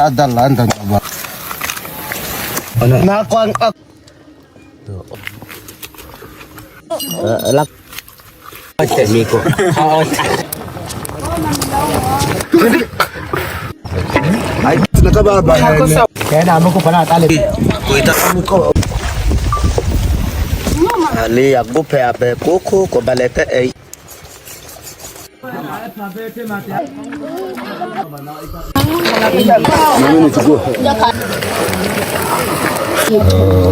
Adalah dan apa? Nakuan ak. Lak. Miko. Ay, nakababa. Kaya naman ko pala tali. Kuita ko. Ali aku pe koko ko balete ay.